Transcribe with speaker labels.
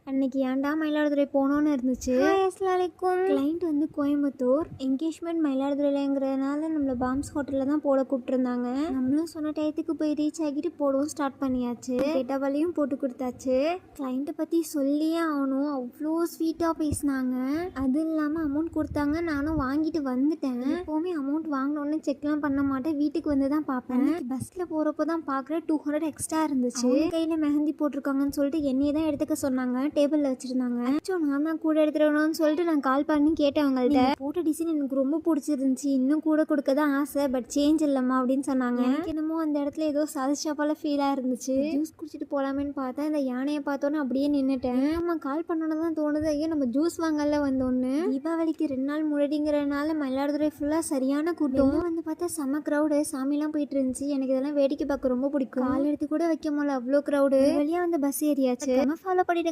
Speaker 1: அன்னைக்கு ஏன்டா மயிலாடுதுறை போகணுன்னு இருந்துச்சு. அஸ்ஸலாமலைக்கும். கிளைண்ட் வந்து கோயம்புத்தூர், என்கேஜ்மெண்ட் மயிலாடுதுறைங்கிறதுனால நம்மளை பாம்ஸ் ஹோட்டலில் தான் போட கூப்பிட்டுருந்தாங்க. நம்மளும் சொன்ன டயத்துக்கு போய் ரீச் ஆகிட்டு போடவும் ஸ்டார்ட் பண்ணியாச்சு. கேட்டவளையும் போட்டு கொடுத்தாச்சு. கிளைண்ட்டை பற்றி சொல்லியே ஆகணும், அவ்வளோ ஸ்வீட்டாக பேசினாங்க. அது இல்லாமல் அமௌண்ட் கொடுத்தாங்க, நானும் வாங்கிட்டு வந்துட்டேன். எப்போவுமே அமௌண்ட் வாங்கினோன்னு செக்லாம் பண்ண மாட்டேன், வீட்டுக்கு வந்து தான் பார்ப்பேன். பஸ்ஸில் போகிறப்போ தான் பார்க்குறேன் 200 எக்ஸ்ட்ரா இருந்துச்சு. கையில் மெஹந்தி போட்டிருக்காங்கன்னு சொல்லிட்டு என்னையே தான் எடுத்துக்க சொன்னாங்க. டேபிளில் வச்சுருந்தாங்க. நான் தான் கூட எடுத்துடணும்னு சொல்லிட்டு நான் கால் பண்ணி கேட்டேன் அவங்கள்ட்ட. போட்டோ டிசைன் எனக்கு ரொம்ப பிடிச்சிருந்துச்சு, இன்னும் கூட கொடுக்க தான் ஆசை, பட் சேஞ்ச் இல்லைம்மா அப்படின்னு சொன்னாங்க. எனக்கு என்னமோ அந்த இடத்துல ஏதோ சாதிச்சா போல ஃபீலாக இருந்துச்சு. ஜூஸ் குடிச்சிட்டு போகலாமேன்னு பார்த்தா இந்த யானையை பார்த்தோன்னே அப்படியே நின்றுட்டேன். நம்ம கால் பண்ணணும் தான் தோணுது, ஐயோ நம்ம ஜூஸ் வாங்கல வந்தோன்னு. தீபாவளிக்கு 2 நாள் முன்னாடிங்கிறனால மயிலாடுதுறை ஃபுல்லாக சரியான கூட்டம். வந்து பார்த்தா செம்ம க்ரௌடு, சாமிலாம் போயிட்டு இருந்துச்சு. எனக்கு இதெல்லாம் வேடிக்கை பார்க்க ரொம்ப பிடிக்கும். கால் எடுத்து கூட வைக்க முடியல, அவ்வளோ க்ரௌடு. வழியாக வந்து பஸ் ஏறியாச்சு. ஃபாலோ பண்ணிடுங்க.